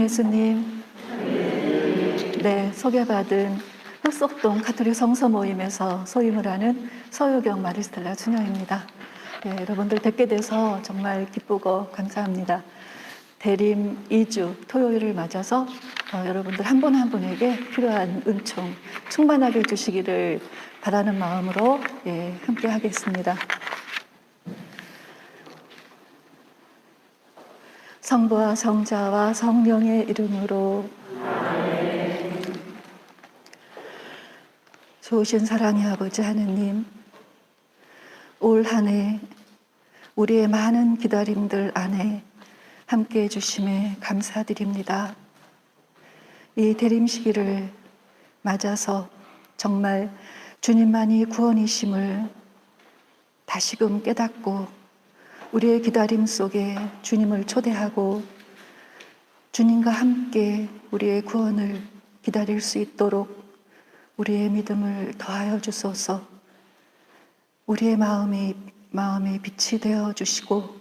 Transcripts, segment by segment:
사랑의 예수님, 네, 소개받은 흑석동 가톨릭 성서 모임에서 소임을 하는 서유경 마리스텔라 준영입니다. 네, 여러분들 뵙게 돼서 정말 기쁘고 감사합니다. 대림 2주 토요일을 맞아서 여러분들 한 분 한 분에게 필요한 은총 충만하게 해주시기를 바라는 마음으로 함께 하겠습니다. 성부와 성자와 성령의 이름으로. 아멘. 좋으신 사랑의 아버지 하느님, 올 한 해 우리의 많은 기다림들 안에 함께해 주심에 감사드립니다. 이 대림 시기를 맞아서 정말 주님만이 구원이심을 다시금 깨닫고 우리의 기다림 속에 주님을 초대하고 주님과 함께 우리의 구원을 기다릴 수 있도록 우리의 믿음을 더하여 주소서. 우리의 마음이 빛이 되어 주시고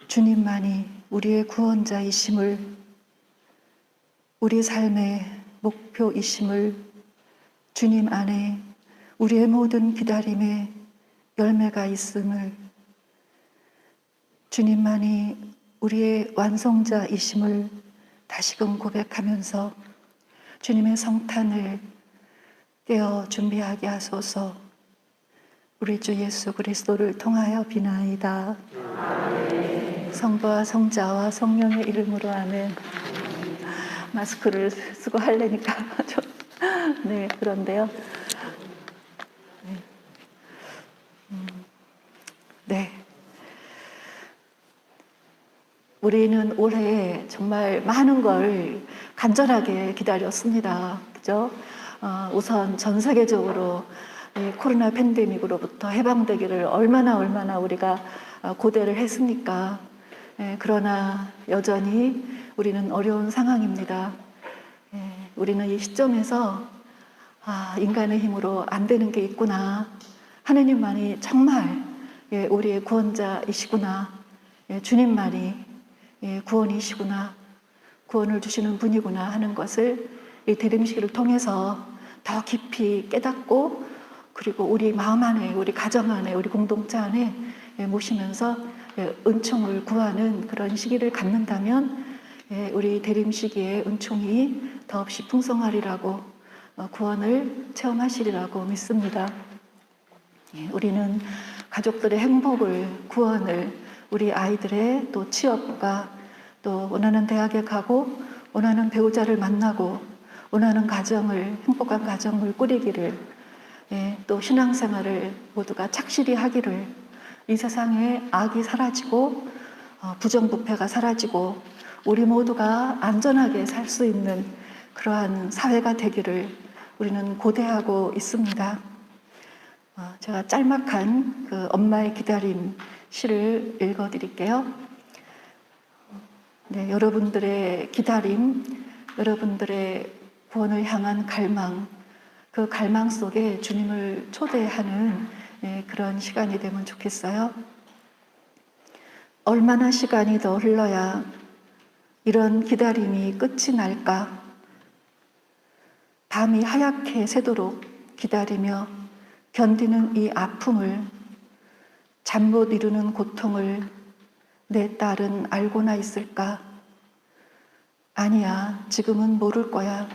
주님만이 우리의 구원자이심을, 우리 삶의 목표이심을, 주님 안에 우리의 모든 기다림에 열매가 있음을, 주님만이 우리의 완성자이심을 다시금 고백하면서 주님의 성탄을 깨어 준비하게 하소서. 우리 주 예수 그리스도를 통하여 비나이다. 아멘. 성부와 성자와 성령의 이름으로. 아멘. 마스크를 쓰고 하려니까 좀 네, 그런데요. 네. 우리는 올해 정말 많은 걸 간절하게 기다렸습니다. 그죠? 우선 전 세계적으로 이 코로나 팬데믹으로부터 해방되기를 얼마나 우리가 고대를 했습니까? 그러나 여전히 우리는 어려운 상황입니다. 우리는 이 시점에서 인간의 힘으로 안 되는 게 있구나. 하느님만이 정말 우리의 구원자이시구나. 주님만이 구원이시구나, 구원을 주시는 분이구나 하는 것을 이 대림식을 통해서 더 깊이 깨닫고, 그리고 우리 마음 안에, 우리 가정 안에, 우리 공동체 안에 모시면서 은총을 구하는 그런 시기를 갖는다면 우리 대림시기의 은총이 더없이 풍성하리라고, 구원을 체험하시리라고 믿습니다. 우리는 가족들의 행복을, 구원을, 우리 아이들의 또 취업과 또 원하는 대학에 가고 원하는 배우자를 만나고 원하는 가정을, 행복한 가정을 꾸리기를, 또 신앙생활을 모두가 착실히 하기를, 이 세상에 악이 사라지고 부정부패가 사라지고 우리 모두가 안전하게 살 수 있는 그러한 사회가 되기를 우리는 고대하고 있습니다. 제가 짤막한 그 엄마의 기다림 시를 읽어드릴게요. 네, 여러분들의 기다림, 여러분들의 구원을 향한 갈망, 그 갈망 속에 주님을 초대하는 그런 시간이 되면 좋겠어요. 얼마나 시간이 더 흘러야 이런 기다림이 끝이 날까? 밤이 하얗게 새도록 기다리며 견디는 이 아픔을, 잠 못 이루는 고통을 내 딸은 알고나 있을까? 아니야, 지금은 모를 거야.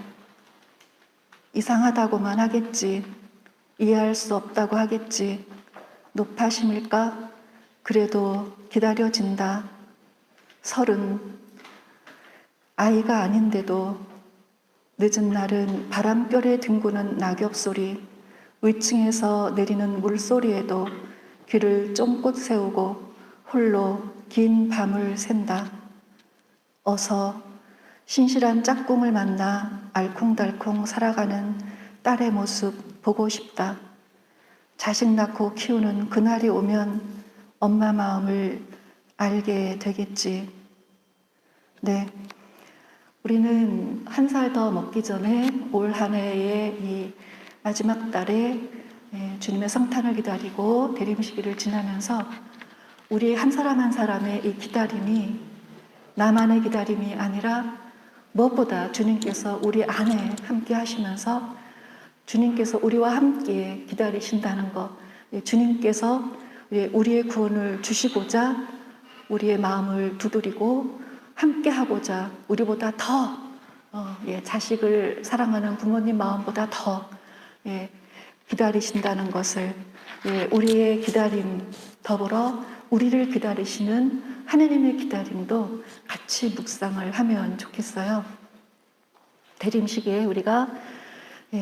이상하다고만 하겠지. 이해할 수 없다고 하겠지. 노파심일까? 그래도 기다려진다. 30. 아이가 아닌데도 늦은 날은 바람결에 뒹구는 낙엽 소리, 위층에서 내리는 물소리에도 귀를 쫑긋 세우고 홀로 긴 밤을 샌다. 어서 신실한 짝꿍을 만나 알콩달콩 살아가는 딸의 모습 보고 싶다. 자식 낳고 키우는 그날이 오면 엄마 마음을 알게 되겠지. 네, 우리는 한 살 더 먹기 전에 올 한 해의 이 마지막 달에 주님의 성탄을 기다리고 대림 시기를 지나면서 우리 한 사람 한 사람의 이 기다림이 나만의 기다림이 아니라 무엇보다 주님께서 우리 안에 함께 하시면서 주님께서 우리와 함께 기다리신다는 것, 주님께서 우리의 구원을 주시고자 우리의 마음을 두드리고 함께 하고자 우리보다 더 자식을 사랑하는 부모님 마음보다 더 기다리신다는 것을, 우리의 기다림 더불어 우리를 기다리시는 하나님의 기다림도 같이 묵상을 하면 좋겠어요. 대림식에 우리가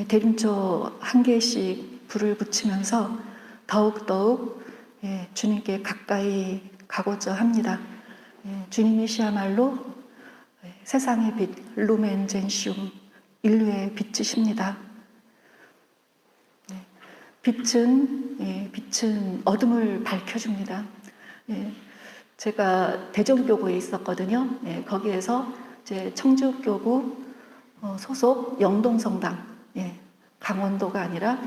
대림초 한 개씩 불을 붙이면서 더욱더욱 주님께 가까이 가고자 합니다. 주님이시야말로 세상의 빛, 루멘 젠시움, 인류의 빛이십니다. 빛은 어둠을 밝혀줍니다. 제가 대전교구에 있었거든요. 거기에서 제 청주교구 소속 영동성당, 강원도가 아니라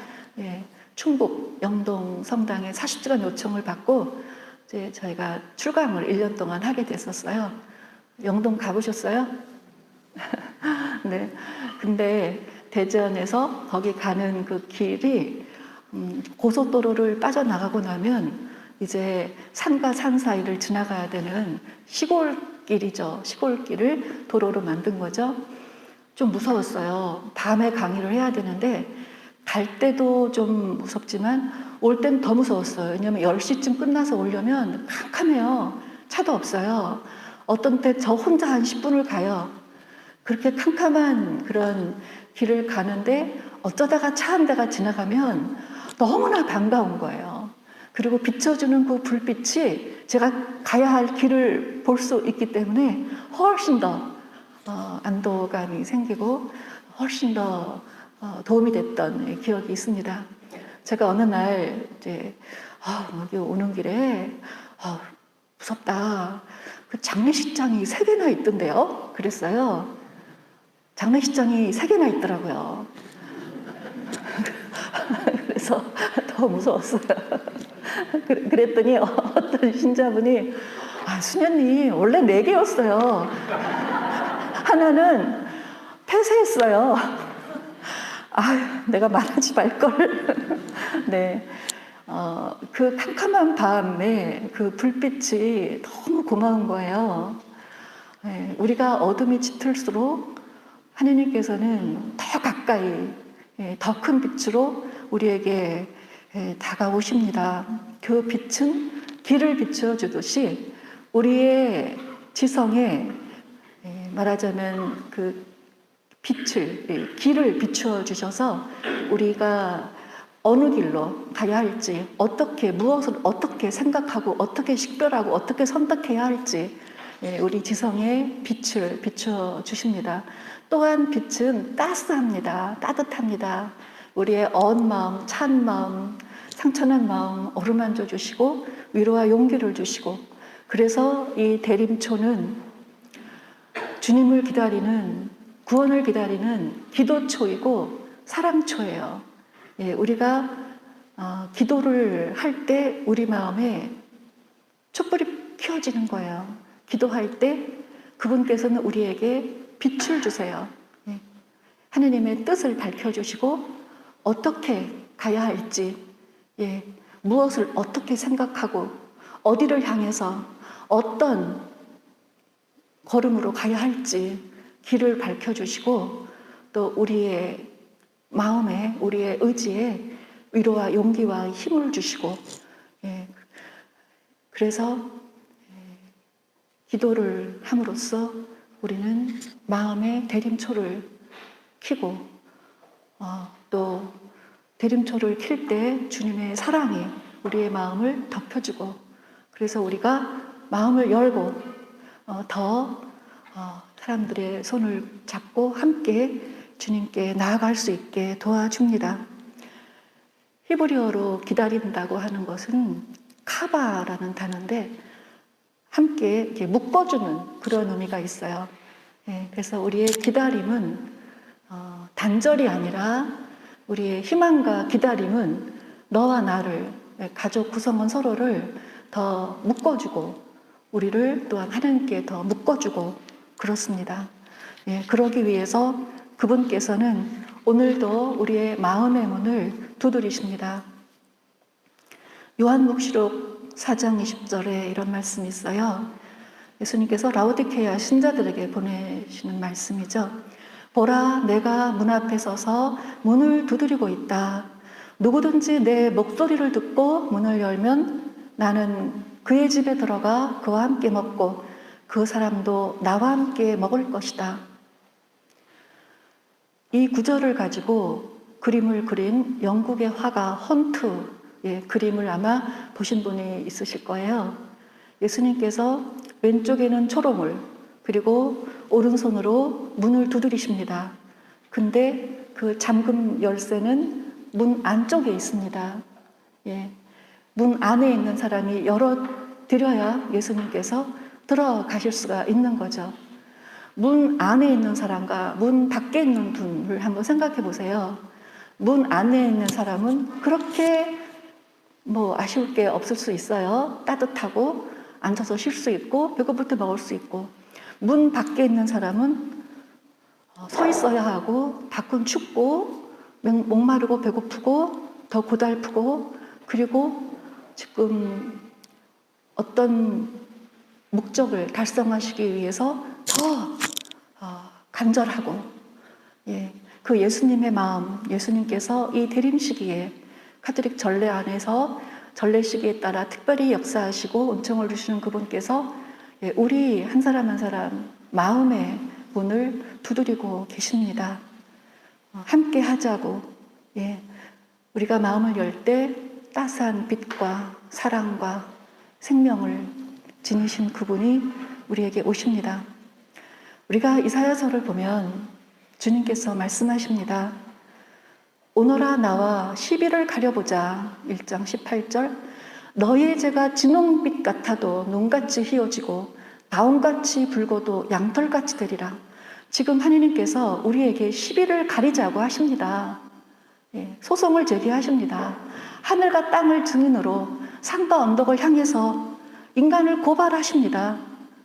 충북 영동성당에 40주간 요청을 받고 저희가 출강을 1년 동안 하게 됐었어요. 영동 가보셨어요? 네. 근데 대전에서 거기 가는 그 길이 고속도로를 빠져나가고 나면 이제 산과 산 사이를 지나가야 되는 시골길이죠. 시골길을 도로로 만든 거죠. 좀 무서웠어요. 밤에 강의를 해야 되는데 갈 때도 좀 무섭지만 올 땐 더 무서웠어요. 왜냐면 10시쯤 끝나서 오려면 캄캄해요. 차도 없어요. 어떤 때 저 혼자 한 10분을 가요. 그렇게 캄캄한 그런 길을 가는데 어쩌다가 차 한 대가 지나가면 너무나 반가운 거예요. 그리고 비춰주는 그 불빛이 제가 가야 할 길을 볼 수 있기 때문에 훨씬 더 안도감이 생기고 훨씬 더 도움이 됐던 기억이 있습니다. 제가 어느 날 이제 여기 오는 길에 무섭다. 그 장례식장이 3개나 있던데요. 그랬어요. 장례식장이 3개나 있더라고요. 그래서 더 무서웠어요. 그랬더니 어떤 신자분이 수녀님 원래 4개였어요. 하나는 폐쇄했어요. 내가 말하지 말걸. 네. 그 캄캄한 밤에 그 불빛이 너무 고마운 거예요. 우리가 어둠이 짙을수록 하느님께서는 더 가까이, 더 큰 빛으로 우리에게 다가오십니다. 그 빛은 길을 비춰주듯이 우리의 지성에 말하자면 그 길을 비추어 주셔서 우리가 어느 길로 가야 할지, 무엇을 어떻게 생각하고, 어떻게 식별하고, 어떻게 선택해야 할지, 우리 지성에 빛을 비춰 주십니다. 또한 빛은 따스합니다. 따뜻합니다. 우리의 언 마음, 찬 마음, 상처난 마음 어루만져 주시고, 위로와 용기를 주시고, 그래서 이 대림초는 주님을 기다리는, 구원을 기다리는 기도초이고 사랑초예요. 우리가 기도를 할 때 우리 마음에 촛불이 켜지는 거예요. 기도할 때 그분께서는 우리에게 빛을 주세요. 하느님의 뜻을 밝혀주시고 어떻게 가야 할지, 무엇을 어떻게 생각하고 어디를 향해서 어떤 걸음으로 가야 할지 길을 밝혀주시고 또 우리의 마음에, 우리의 의지에 위로와 용기와 힘을 주시고, 그래서 기도를 함으로써 우리는 마음의 대림초를 켜고 또 대림초를 켤 때 주님의 사랑이 우리의 마음을 덮여주고, 그래서 우리가 마음을 열고 더 사람들의 손을 잡고 함께 주님께 나아갈 수 있게 도와줍니다. 히브리어로 기다린다고 하는 것은 카바라는 단어인데 함께 이렇게 묶어주는 그런 의미가 있어요. 그래서 우리의 기다림은 단절이 아니라 우리의 희망과 기다림은 너와 나를, 가족 구성원 서로를 더 묶어주고 우리를 또한 하나님께 더 묶어주고 그렇습니다. 그러기 위해서 그분께서는 오늘도 우리의 마음의 문을 두드리십니다. 요한복시록 4장 20절에 이런 말씀이 있어요. 예수님께서 라오디케아 신자들에게 보내시는 말씀이죠. 보라, 내가 문 앞에 서서 문을 두드리고 있다. 누구든지 내 목소리를 듣고 문을 열면 나는 그의 집에 들어가 그와 함께 먹고 그 사람도 나와 함께 먹을 것이다. 이 구절을 가지고 그림을 그린 영국의 화가 헌트의 그림을 아마 보신 분이 있으실 거예요. 예수님께서 왼쪽에는 초롱을, 그리고 오른손으로 문을 두드리십니다. 근데 그 잠금 열쇠는 문 안쪽에 있습니다. 문 안에 있는 사람이 열어드려야 예수님께서 들어가실 수가 있는 거죠. 문 안에 있는 사람과 문 밖에 있는 분을 한번 생각해 보세요. 문 안에 있는 사람은 그렇게 아쉬울 게 없을 수 있어요. 따뜻하고 앉아서 쉴 수 있고 배고플 때 먹을 수 있고, 문 밖에 있는 사람은 서 있어야 하고 밖은 춥고 목마르고 배고프고 더 고달프고, 그리고 지금 어떤 목적을 달성하시기 위해서 더 간절하고, 그 예수님의 마음, 예수님께서 이 대림 시기에 카톨릭 전례 안에서 전례 시기에 따라 특별히 역사하시고 은총을 주시는 그분께서 우리 한 사람 한 사람 마음의 문을 두드리고 계십니다. 함께 하자고, 우리가 마음을 열 때 따스한 빛과 사랑과 생명을 지니신 그분이 우리에게 오십니다. 우리가 이사야서를 보면 주님께서 말씀하십니다. 오너라 나와 시비를 가려보자. 1장 18절. 너희의 죄가 진홍빛 같아도 눈같이 희어지고 다운같이 붉어도 양털같이 되리라. 지금 하느님께서 우리에게 시비를 가리자고 하십니다. 소송을 제기하십니다. 하늘과 땅을 증인으로 산과 언덕을 향해서 인간을 고발하십니다.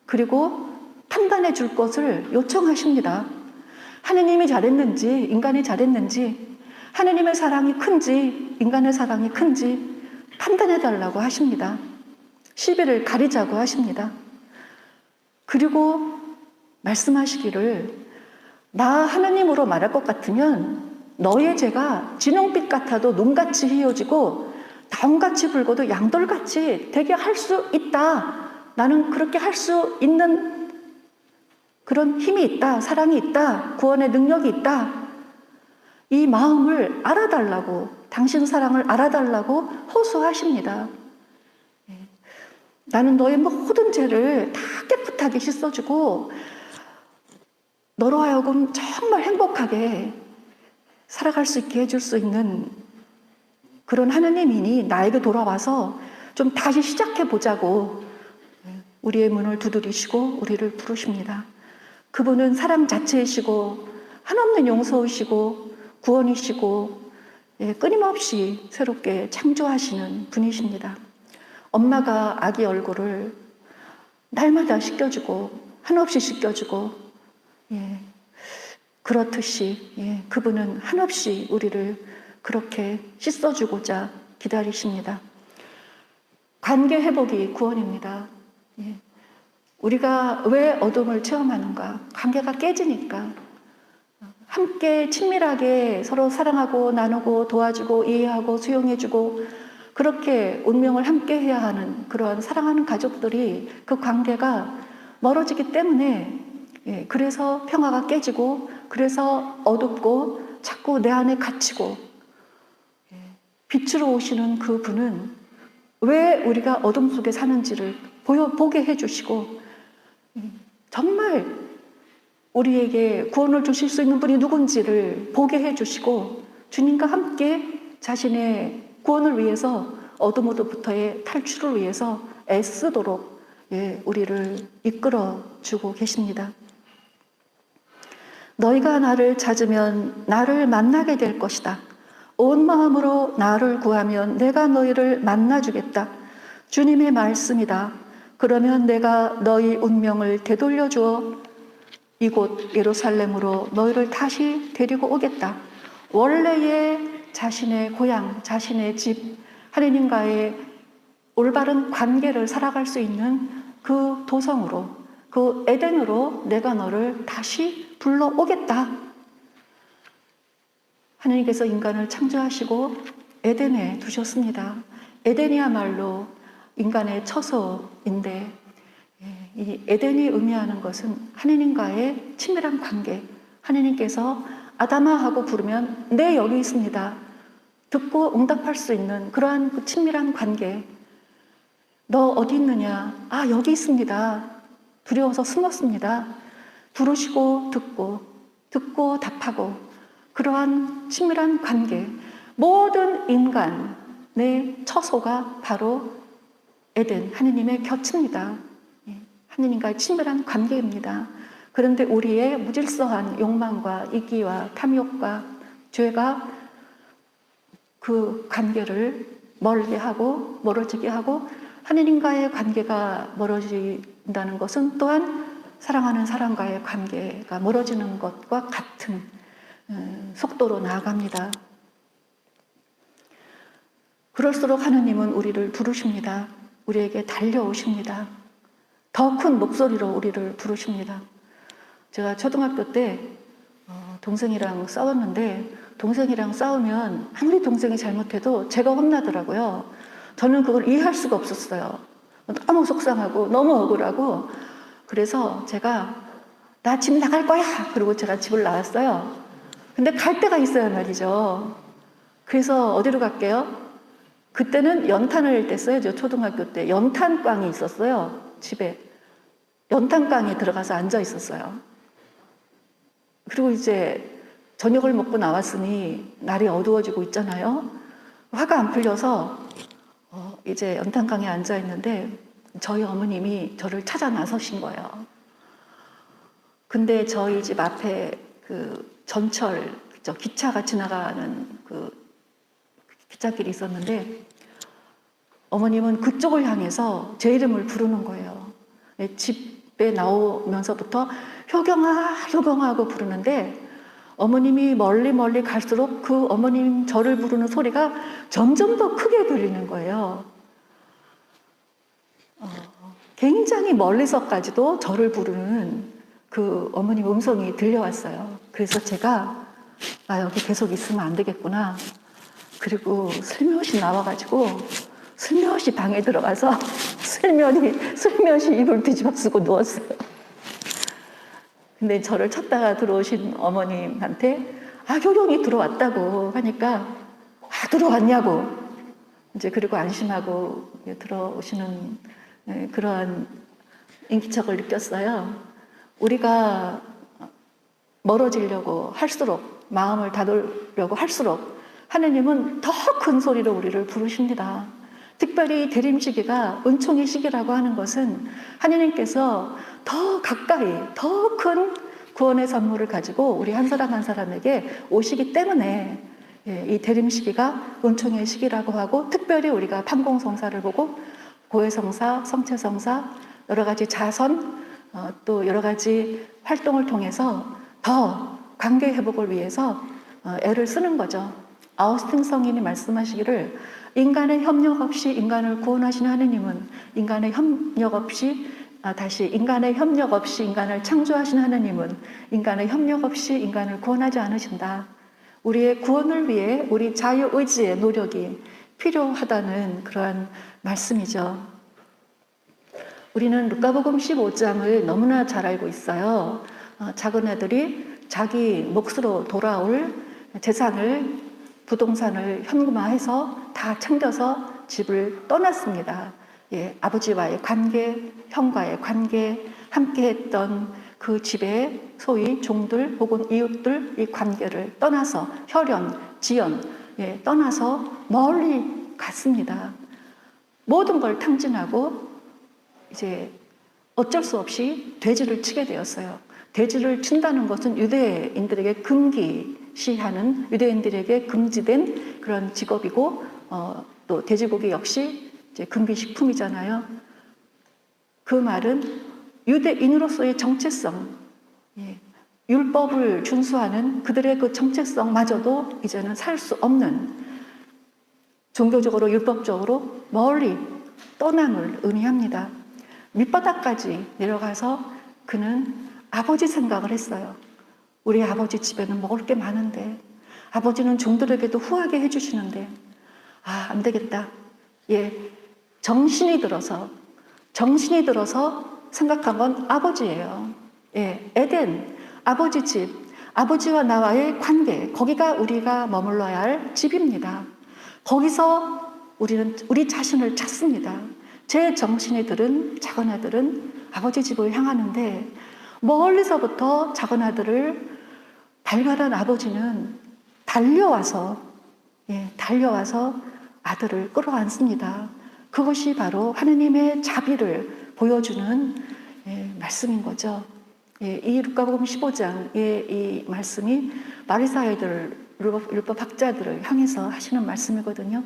그리고 판단해 줄 것을 요청하십니다. 하느님이 잘했는지 인간이 잘했는지, 하느님의 사랑이 큰지 인간의 사랑이 큰지 판단해 달라고 하십니다. 시비를 가리자고 하십니다. 그리고 말씀하시기를, 나 하느님으로 말할 것 같으면 너의 죄가 진홍빛 같아도 눈같이 희어지고 다운같이 붉어도 양돌같이 되게 할 수 있다. 나는 그렇게 할 수 있는 그런 힘이 있다. 사랑이 있다. 구원의 능력이 있다. 이 마음을 알아달라고, 당신 사랑을 알아달라고 호소하십니다. 나는 너의 모든 죄를 다 깨끗하게 씻어주고 너로 하여금 정말 행복하게 살아갈 수 있게 해줄 수 있는 그런 하느님이니 나에게 돌아와서 좀 다시 시작해보자고 우리의 문을 두드리시고 우리를 부르십니다. 그분은 사랑 자체이시고 한없는 용서이시고 구원이시고 끊임없이 새롭게 창조하시는 분이십니다. 엄마가 아기 얼굴을 날마다 씻겨주고 한없이 씻겨주고 그렇듯이 그분은 한없이 우리를 그렇게 씻어주고자 기다리십니다. 관계 회복이 구원입니다. 우리가 왜 어둠을 체험하는가? 관계가 깨지니까. 함께 친밀하게 서로 사랑하고 나누고 도와주고 이해하고 수용해주고 그렇게 운명을 함께 해야 하는 그런 사랑하는 가족들이, 그 관계가 멀어지기 때문에 그래서 평화가 깨지고, 그래서 어둡고 자꾸 내 안에 갇히고, 빛으로 오시는 그 분은 왜 우리가 어둠 속에 사는지를 보게 해주시고, 정말 우리에게 구원을 주실 수 있는 분이 누군지를 보게 해주시고, 주님과 함께 자신의 구원을 위해서 어둠으로부터의 탈출을 위해서 애쓰도록 우리를 이끌어 주고 계십니다. 너희가 나를 찾으면 나를 만나게 될 것이다. 온 마음으로 나를 구하면 내가 너희를 만나주겠다. 주님의 말씀이다. 그러면 내가 너희 운명을 되돌려 주어 이곳 예루살렘으로 너희를 다시 데리고 오겠다. 원래의 자신의 고향, 자신의 집, 하느님과의 올바른 관계를 살아갈 수 있는 그 도성으로, 그 에덴으로 내가 너를 다시 불러오겠다. 하느님께서 인간을 창조하시고 에덴에 두셨습니다. 에덴이야말로 인간의 처소인데, 이 에덴이 의미하는 것은 하느님과의 친밀한 관계. 하느님께서 아담아 하고 부르면 네, 여기 있습니다. 듣고 응답할 수 있는 그러한 그 친밀한 관계. 너 어디 있느냐? 아, 여기 있습니다. 두려워서 숨었습니다. 부르시고 듣고 답하고, 그러한 친밀한 관계. 모든 인간의 처소가 바로 에덴, 하느님의 곁입니다. 하느님과의 친밀한 관계입니다. 그런데 우리의 무질서한 욕망과 이기와 탐욕과 죄가 그 관계를 멀리하고 멀어지게 하고, 하느님과의 관계가 멀어진다는 것은 또한 사랑하는 사람과의 관계가 멀어지는 것과 같은 속도로 나아갑니다. 그럴수록 하느님은 우리를 부르십니다. 우리에게 달려오십니다. 더 큰 목소리로 우리를 부르십니다. 제가 초등학교 때 동생이랑 싸웠는데, 동생이랑 싸우면 아무리 동생이 잘못해도 제가 혼나더라고요. 저는 그걸 이해할 수가 없었어요. 너무 속상하고 너무 억울하고. 그래서 제가 나 집 나갈 거야! 그리고 제가 집을 나왔어요. 근데 갈 데가 있어야 말이죠. 그래서 어디로 갈게요? 그때는 연탄을 뗐어요. 저 초등학교 때 연탄깡이 있었어요. 집에 연탄깡에 들어가서 앉아 있었어요. 그리고 이제 저녁을 먹고 나왔으니 날이 어두워지고 있잖아요. 화가 안 풀려서 이제 연탄강에 앉아 있는데 저희 어머님이 저를 찾아 나서신 거예요. 근데 저희 집 앞에 그 전철, 기차가 지나가는 그 기찻길이 있었는데, 어머님은 그쪽을 향해서 제 이름을 부르는 거예요. 집에 나오면서부터 효경아, 효경아 하고 부르는데, 어머님이 멀리 갈수록 그 어머님 저를 부르는 소리가 점점 더 크게 들리는 거예요. 굉장히 멀리서까지도 저를 부르는 그 어머님 음성이 들려왔어요. 그래서 제가 여기 계속 있으면 안 되겠구나. 그리고 슬며시 나와가지고 슬며시 방에 들어가서 슬며시 이불 뒤집어 쓰고 누웠어요. 근데 저를 찾다가 들어오신 어머님한테 효경이 들어왔다고 하니까 들어왔냐고 이제, 그리고 안심하고 들어오시는 그러한 인기척을 느꼈어요. 우리가 멀어지려고 할수록, 마음을 다루려고 할수록 하느님은 더 큰 소리로 우리를 부르십니다. 특별히 대림 시기가 은총의 시기라고 하는 것은 하느님께서 더 가까이, 더 큰 구원의 선물을 가지고 우리 한 사람 한 사람에게 오시기 때문에 이 대림 시기가 은총의 시기라고 하고, 특별히 우리가 판공성사를 보고 고해성사, 성체성사, 여러 가지 자선, 또 여러 가지 활동을 통해서 더 관계 회복을 위해서 애를 쓰는 거죠. 아우스틴 성인이 말씀하시기를, 인간의 협력 없이 인간을 구원하시는 하느님은 인간의 협력 없이 인간을 창조하신 하느님은 인간의 협력 없이 인간을 구원하지 않으신다. 우리의 구원을 위해 우리 자유의지의 노력이 필요하다는 그러한 말씀이죠. 우리는 루카복음 15장을 너무나 잘 알고 있어요. 작은 애들이 자기 몫으로 돌아올 재산을, 부동산을 현금화해서 다 챙겨서 집을 떠났습니다. 아버지와의 관계, 형과의 관계, 함께했던 그 집의 소위 종들 혹은 이웃들, 이 관계를 떠나서 혈연, 지연, 떠나서 멀리 갔습니다. 모든 걸 탕진하고 이제 어쩔 수 없이 돼지를 치게 되었어요. 돼지를 친다는 것은 유대인들에게 금기시하는, 유대인들에게 금지된 그런 직업이고, 또 돼지고기 역시 이제 금기식품이잖아요. 그 말은 유대인으로서의 정체성, 예, 율법을 준수하는 그들의 그 정체성마저도 이제는 살 수 없는, 종교적으로 율법적으로 멀리 떠남을 의미합니다. 밑바닥까지 내려가서 그는 아버지 생각을 했어요. 우리 아버지 집에는 먹을 게 많은데, 아버지는 종들에게도 후하게 해주시는데, 안 되겠다. 예, 정신이 들어서 생각한 건 아버지예요. 예, 에덴, 아버지 집, 아버지와 나와의 관계, 거기가 우리가 머물러야 할 집입니다. 거기서 우리는 우리 자신을 찾습니다. 제 정신이 들은 작은 아들은 아버지 집을 향하는데, 멀리서부터 작은 아들을 발견한 아버지는 달려와서 아들을 끌어안습니다. 그것이 바로 하느님의 자비를 보여주는 말씀인 거죠. 이 루카복음 15장의 이 말씀이 바리사이들, 율법학자들을 향해서 하시는 말씀이거든요.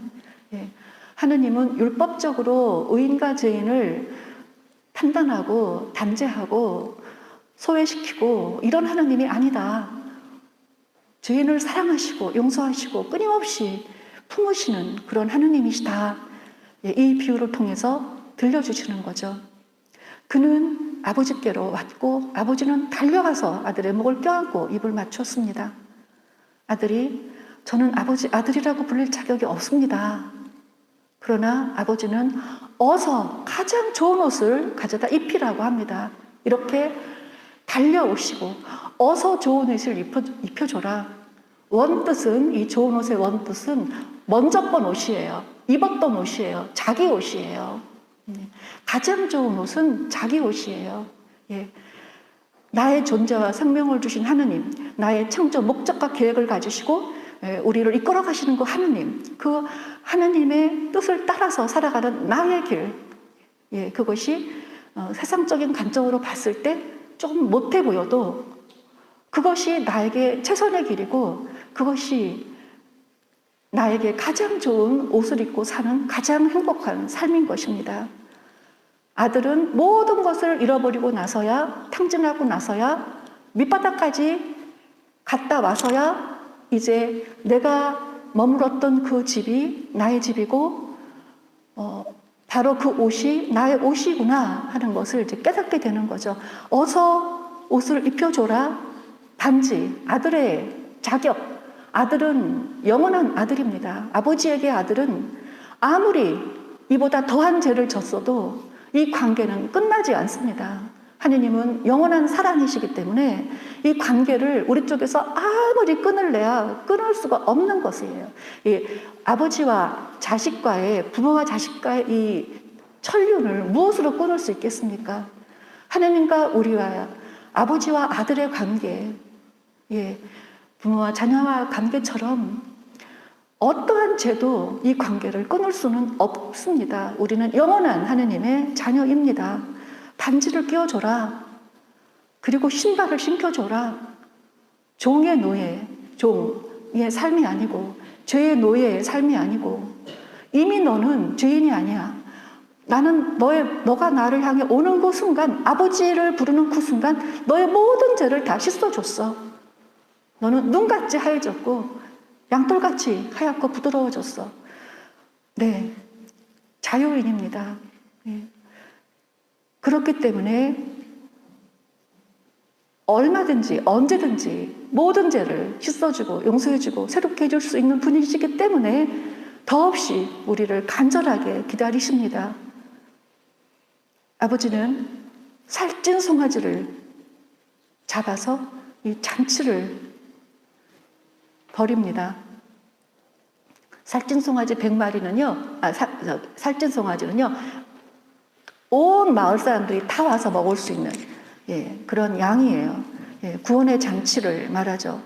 하느님은 율법적으로 의인과 죄인을 판단하고 단죄하고 소외시키고 이런 하느님이 아니다. 죄인을 사랑하시고 용서하시고 끊임없이 품으시는 그런 하느님이시다. 이 비유를 통해서 들려주시는 거죠. 그는 아버지께로 왔고 아버지는 달려가서 아들의 목을 껴안고 입을 맞췄습니다. 아들이 저는 아버지 아들이라고 불릴 자격이 없습니다. 그러나 아버지는 어서 가장 좋은 옷을 가져다 입히라고 합니다. 이렇게 달려오시고 어서 좋은 옷을 입혀줘라. 원뜻은, 이 좋은 옷의 원뜻은 먼저 본 옷이에요. 입었던 옷이에요. 자기 옷이에요. 가장 좋은 옷은 자기 옷이에요. 나의 존재와 생명을 주신 하느님, 나의 창조 목적과 계획을 가지시고 우리를 이끌어 가시는 그 하느님, 그 하느님의 뜻을 따라서 살아가는 나의 길, 그것이 세상적인 관점으로 봤을 때 조금 못해 보여도 그것이 나에게 최선의 길이고 그것이 나에게 가장 좋은 옷을 입고 사는 가장 행복한 삶인 것입니다. 아들은 모든 것을 잃어버리고 나서야, 탕진하고 나서야, 밑바닥까지 갔다 와서야 이제 내가 머물렀던 그 집이 나의 집이고 바로 그 옷이 나의 옷이구나 하는 것을 이제 깨닫게 되는 거죠. 어서 옷을 입혀줘라. 단지 아들의 자격, 아들은 영원한 아들입니다. 아버지에게 아들은 아무리 이보다 더한 죄를 졌어도 이 관계는 끝나지 않습니다. 하느님은 영원한 사랑이시기 때문에 이 관계를 우리 쪽에서 아무리 끊을래야 끊을 수가 없는 것이에요. 이 아버지와 자식과의, 부모와 자식과의 이 천륜을 무엇으로 끊을 수 있겠습니까? 하느님과 우리와 아버지와 아들의 관계, 부모와 자녀와 관계처럼 어떠한 죄도 이 관계를 끊을 수는 없습니다. 우리는 영원한 하느님의 자녀입니다. 반지를 끼워줘라. 그리고 신발을 신겨줘라. 종의 노예, 종의 삶이 아니고 죄의 노예의 삶이 아니고 이미 너는 죄인이 아니야. 나는 너가 나를 향해 오는 그 순간, 아버지를 부르는 그 순간 너의 모든 죄를 다 씻어줬어. 너는 눈같이 하얘졌고 양털같이 하얗고 부드러워졌어. 네, 자유인입니다. 그렇기 때문에 얼마든지 언제든지 모든 죄를 씻어주고 용서해주고 새롭게 해줄 수 있는 분이시기 때문에 더없이 우리를 간절하게 기다리십니다. 아버지는 살찐 송아지를 잡아서 이 잔치를 벌입니다. 살찐 송아지 100마리는요, 살찐 송아지는요, 온 마을 사람들이 다 와서 먹을 수 있는 그런 양이에요. 구원의 잔치를 말하죠.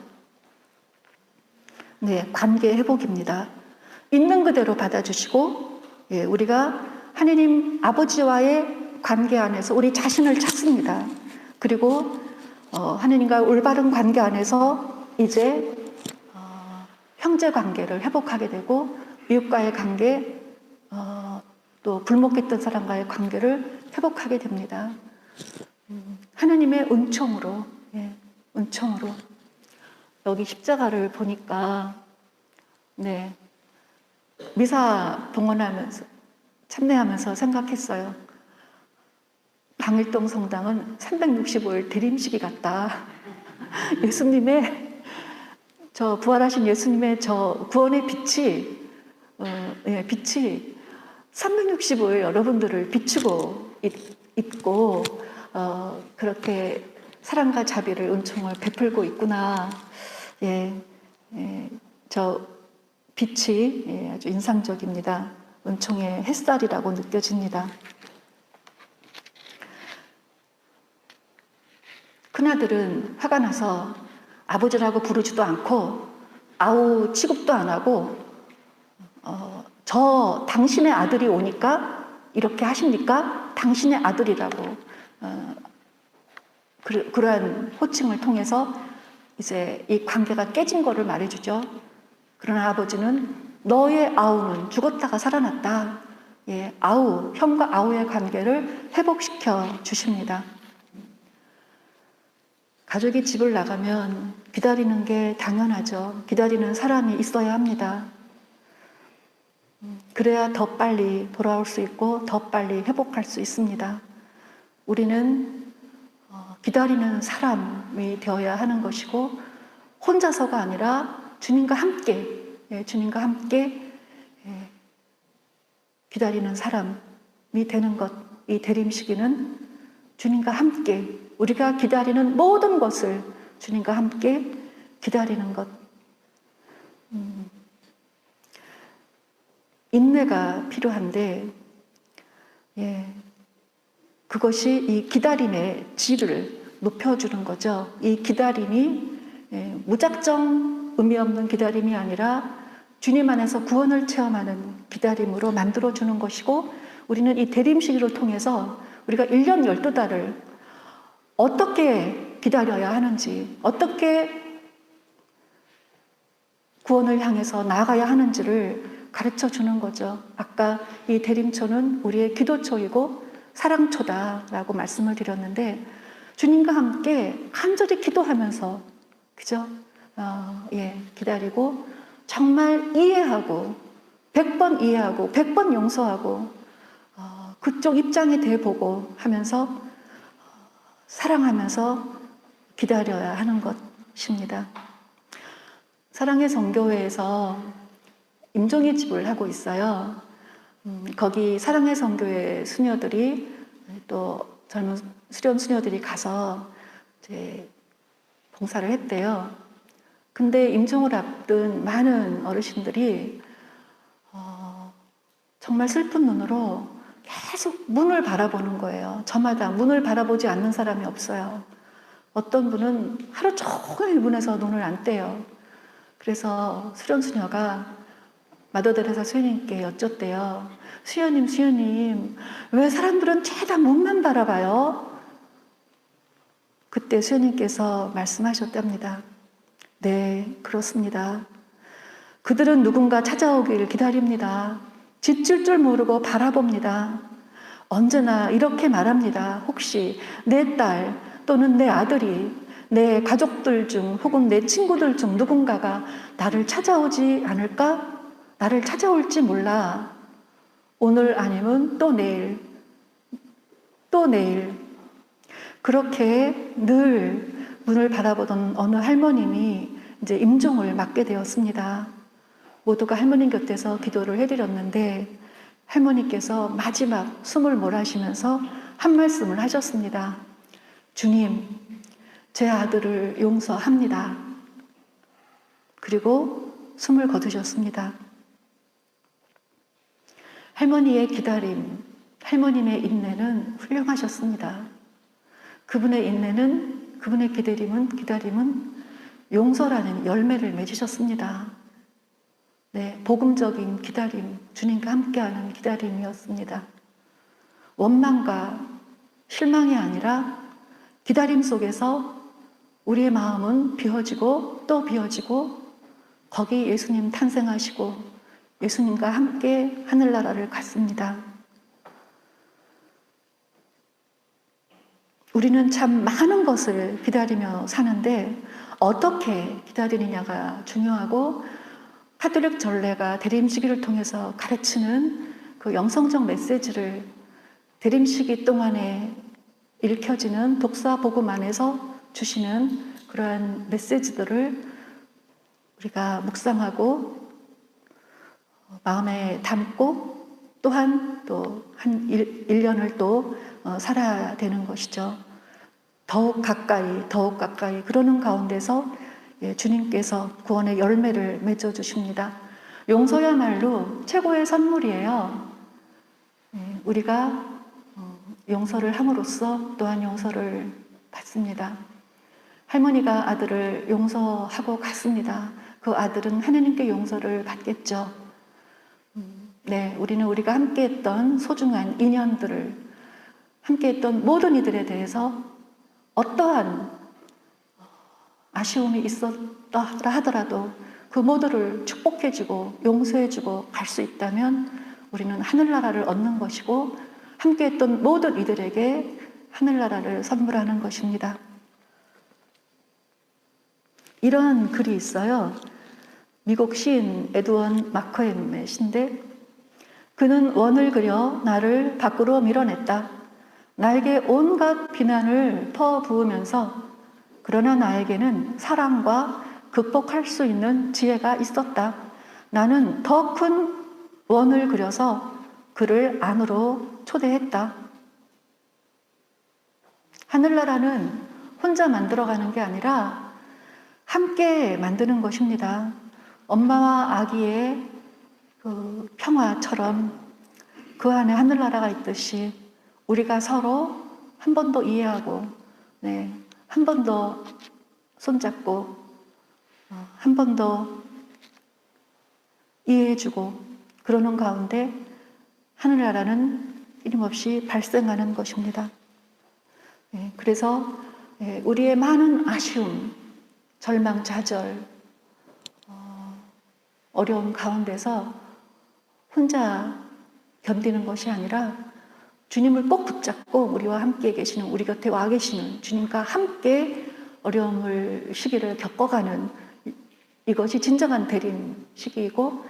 네, 관계 회복입니다. 있는 그대로 받아주시고, 우리가 하느님 아버지와의 관계 안에서 우리 자신을 찾습니다. 그리고 하느님과 올바른 관계 안에서 이제 형제 관계를 회복하게 되고 이웃과의 관계, 또 불목했던 사람과의 관계를 회복하게 됩니다. 하느님의 은총으로 은총으로. 여기 십자가를 보니까 네, 미사 봉헌하면서 참례하면서 생각했어요. 방일동 성당은 365일 대림식이 같다. 예수님의 저 부활하신 예수님의 저 구원의 빛이 빛이 365일 여러분들을 비추고 있고 그렇게 사랑과 자비를 은총을 베풀고 있구나. 저 빛이 아주 인상적입니다. 은총의 햇살이라고 느껴집니다. 큰아들은 화가 나서 아버지라고 부르지도 않고 아우 취급도 안 하고 저 당신의 아들이 오니까 이렇게 하십니까? 당신의 아들이라고 그러한 호칭을 통해서 이제 이 관계가 깨진 거를 말해주죠. 그러나 아버지는 너의 아우는 죽었다가 살아났다. 아우, 형과 아우의 관계를 회복시켜 주십니다. 가족이 집을 나가면 기다리는 게 당연하죠. 기다리는 사람이 있어야 합니다. 그래야 더 빨리 돌아올 수 있고 더 빨리 회복할 수 있습니다. 우리는 기다리는 사람이 되어야 하는 것이고 혼자서가 아니라 주님과 함께 기다리는 사람이 되는 것. 이 대림시기는 주님과 함께 우리가 기다리는 모든 것을 주님과 함께 기다리는 것. 인내가 필요한데 그것이 이 기다림의 질을 높여주는 거죠. 이 기다림이 무작정 의미 없는 기다림이 아니라 주님 안에서 구원을 체험하는 기다림으로 만들어주는 것이고 우리는 이 대림시기를 통해서 우리가 1년 12달을 어떻게 기다려야 하는지 어떻게 구원을 향해서 나아가야 하는지를 가르쳐주는 거죠. 아까 이 대림초는 우리의 기도초이고 사랑초다라고 말씀을 드렸는데 주님과 함께 간절히 기도하면서 그죠? 기다리고 정말 이해하고 100번 이해하고 100번 용서하고 그쪽 입장이 돼보고 하면서 사랑하면서 기다려야 하는 것입니다. 사랑의 성교회에서 임종의 집을 하고 있어요. 거기 사랑의 성교회 수녀들이 또 젊은 수련 수녀들이 가서 이제 봉사를 했대요. 근데 임종을 앞둔 많은 어르신들이 정말 슬픈 눈으로 계속 문을 바라보는 거예요. 저마다 문을 바라보지 않는 사람이 없어요. 어떤 분은 하루 종일 문에서 눈을 안 떼요. 그래서 수련 수녀가 마더데레사 수녀님께 여쭙대요. 수녀님, 왜 사람들은 죄다 문만 바라봐요? 그때 수녀님께서 말씀하셨답니다. 네, 그렇습니다. 그들은 누군가 찾아오길 기다립니다. 지칠 줄 모르고 바라봅니다. 언제나 이렇게 말합니다. 혹시 내 딸 또는 내 아들이 내 가족들 중 혹은 내 친구들 중 누군가가 나를 찾아오지 않을까? 나를 찾아올지 몰라. 오늘 아니면 또 내일, 또 내일. 그렇게 늘 문을 바라보던 어느 할머님이 이제 임종을 맞게 되었습니다. 모두가 할머님 곁에서 기도를 해드렸는데 할머니께서 마지막 숨을 몰아쉬면서 한 말씀을 하셨습니다. 주님, 제 아들을 용서합니다. 그리고 숨을 거두셨습니다. 할머니의 기다림, 할머님의 인내는 훌륭하셨습니다. 그분의 인내는, 그분의 기다림은 용서라는 열매를 맺으셨습니다. 네, 복음적인 기다림, 주님과 함께하는 기다림이었습니다. 원망과 실망이 아니라 기다림 속에서 우리의 마음은 비워지고 또 비워지고 거기 예수님 탄생하시고 예수님과 함께 하늘나라를 갔습니다. 우리는 참 많은 것을 기다리며 사는데 어떻게 기다리느냐가 중요하고, 카톨릭 전례가 대림시기를 통해서 가르치는 그 영성적 메시지를 대림시기 동안에 읽혀지는 독사 복음 안에서 주시는 그러한 메시지들을 우리가 묵상하고 마음에 담고 또한 또 한 1년을 또 살아야 되는 것이죠. 더욱 가까이 그러는 가운데서 주님께서 구원의 열매를 맺어주십니다. 용서야말로 최고의 선물이에요. 우리가 용서를 함으로써 또한 용서를 받습니다. 할머니가 아들을 용서하고 갔습니다. 그 아들은 하느님께 용서를 받겠죠. 우리는 우리가 함께했던 소중한 인연들을, 함께했던 모든 이들에 대해서 어떠한 아쉬움이 있었다 하더라도 그 모두를 축복해주고 용서해주고 갈 수 있다면 우리는 하늘나라를 얻는 것이고, 함께했던 모든 이들에게 하늘나라를 선물하는 것입니다. 이런 글이 있어요. 미국 시인 에드원 마커엠의 시인데, 그는 원을 그려 나를 밖으로 밀어냈다. 나에게 온갖 비난을 퍼부으면서, 그러나 나에게는 사랑과 극복할 수 있는 지혜가 있었다. 나는 더 큰 원을 그려서 그를 안으로 초대했다. 하늘나라는 혼자 만들어가는 게 아니라 함께 만드는 것입니다. 엄마와 아기의 그 평화처럼 그 안에 하늘나라가 있듯이 우리가 서로 한 번 더 이해하고, 한 번 더 손잡고, 한 번 더 이해해주고 그러는 가운데 하늘나라는 끊임없이 발생하는 것입니다. 그래서 우리의 많은 아쉬움, 절망, 좌절, 어려움 가운데서 혼자 견디는 것이 아니라 주님을 꼭 붙잡고 우리와 함께 계시는, 우리 곁에 와 계시는 주님과 함께 어려움을, 시기를 겪어가는, 이것이 진정한 대림 시기이고,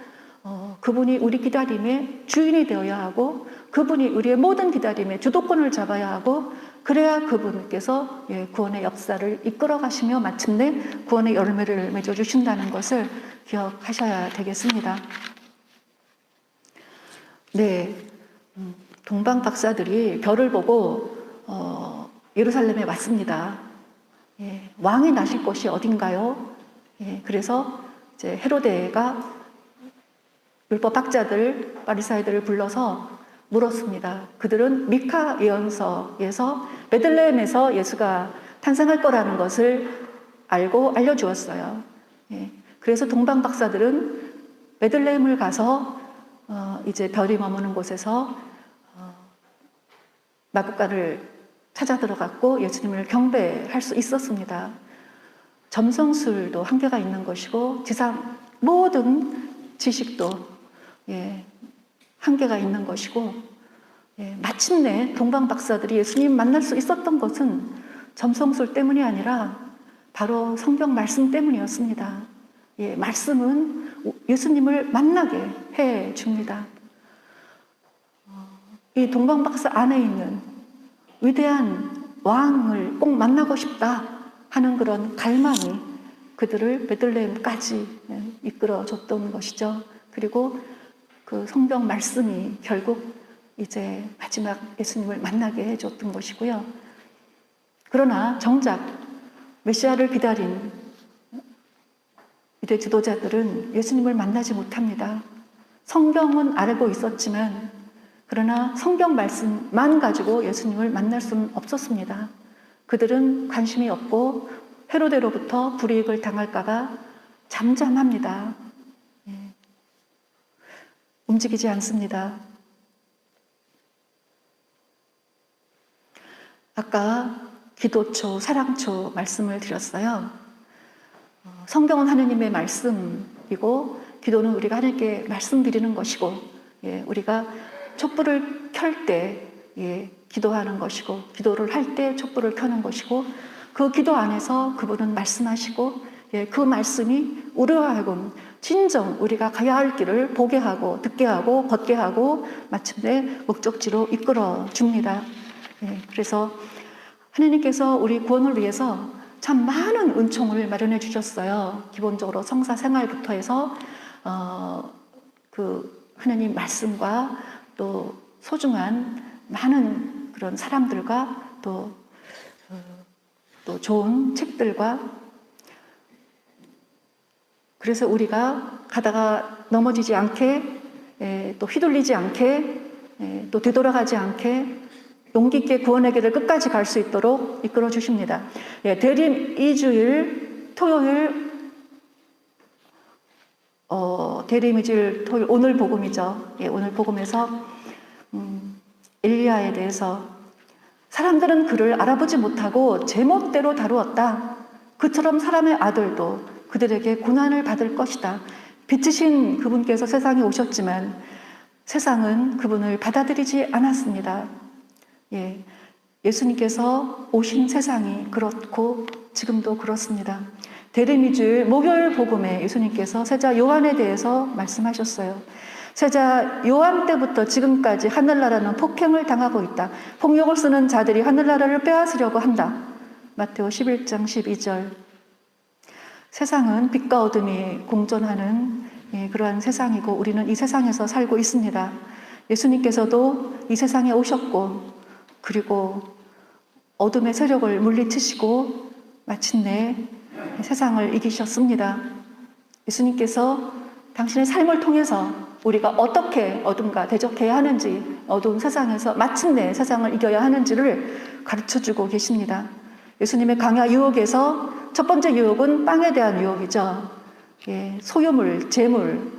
그분이 우리 기다림의 주인이 되어야 하고, 그분이 우리의 모든 기다림의 주도권을 잡아야 하고, 그래야 그분께서 구원의 역사를 이끌어 가시며 마침내 구원의 열매를 맺어주신다는 것을 기억하셔야 되겠습니다. 동방 박사들이 별을 보고 예루살렘에 왔습니다. 왕이 나실 곳이 어딘가요? 그래서 이제 헤로데가 율법 학자들, 바리사이들을 불러서 물었습니다. 그들은 미카 예언서에서 베들레헴에서 예수가 탄생할 거라는 것을 알고 알려주었어요. 그래서 동방 박사들은 베들레헴을 가서 이제 별이 머무는 곳에서 마구간을 찾아 들어갔고 예수님을 경배할 수 있었습니다. 점성술도 한계가 있는 것이고 지상 모든 지식도 한계가 있는 것이고, 마침내 동방 박사들이 예수님 만날 수 있었던 것은 점성술 때문이 아니라 바로 성경 말씀 때문이었습니다. 말씀은 예수님을 만나게 해 줍니다. 이 동방 박사 안에 있는 위대한 왕을 꼭 만나고 싶다 하는 그런 갈망이 그들을 베들레헴까지 이끌어 줬던 것이죠. 그리고 그 성경 말씀이 결국 이제 마지막 예수님을 만나게 해줬던 것이고요. 그러나 정작 메시아를 기다린 유대 지도자들은 예수님을 만나지 못합니다. 성경은 알고 있었지만, 그러나 성경 말씀만 가지고 예수님을 만날 수는 없었습니다. 그들은 관심이 없고 헤로데로부터 불이익을 당할까봐 잠잠합니다. 움직이지 않습니다. 아까 기도초, 사랑초 말씀을 드렸어요. 성경은 하느님의 말씀이고 기도는 우리가 하나님께 말씀드리는 것이고, 우리가 촛불을 켤 때 기도하는 것이고, 기도를 할 때 촛불을 켜는 것이고, 그 기도 안에서 그분은 말씀하시고, 그 말씀이 우리로 하여금 진정 우리가 가야 할 길을 보게 하고 듣게 하고 걷게 하고 마침내 목적지로 이끌어 줍니다. 그래서 하나님께서 우리 구원을 위해서 참 많은 은총을 마련해 주셨어요. 기본적으로 성사 생활부터 해서 그 하나님 말씀과 또 소중한 많은 그런 사람들과 또 좋은 책들과, 그래서 우리가 가다가 넘어지지 않게, 또 휘둘리지 않게, 또 되돌아가지 않게 용기 있게 구원의 길을 끝까지 갈 수 있도록 이끌어 주십니다. 대림 2주일 토요일, 대림 2주일 토요일, 오늘 복음이죠. 오늘 복음에서 엘리야에 대해서 사람들은 그를 알아보지 못하고 제멋대로 다루었다. 그처럼 사람의 아들도 그들에게 고난을 받을 것이다. 빛이신 그분께서 세상에 오셨지만 세상은 그분을 받아들이지 않았습니다. 예수님께서 오신 세상이 그렇고 지금도 그렇습니다. 대림이주일 목요일 복음에 예수님께서 세자 요한에 대해서 말씀하셨어요. 세자 요한 때부터 지금까지 하늘나라는 폭행을 당하고 있다. 폭력을 쓰는 자들이 하늘나라를 빼앗으려고 한다. 마테오 11장 12절. 세상은 빛과 어둠이 공존하는 그러한 세상이고 우리는 이 세상에서 살고 있습니다. 예수님께서도 이 세상에 오셨고, 그리고 어둠의 세력을 물리치시고 마침내 세상을 이기셨습니다. 예수님께서 당신의 삶을 통해서 우리가 어떻게 어둠과 대적해야 하는지, 어두운 세상에서 마침내 세상을 이겨야 하는지를 가르쳐주고 계십니다. 예수님의 강야 유혹에서 첫 번째 유혹은 빵에 대한 유혹이죠. 소유물, 재물.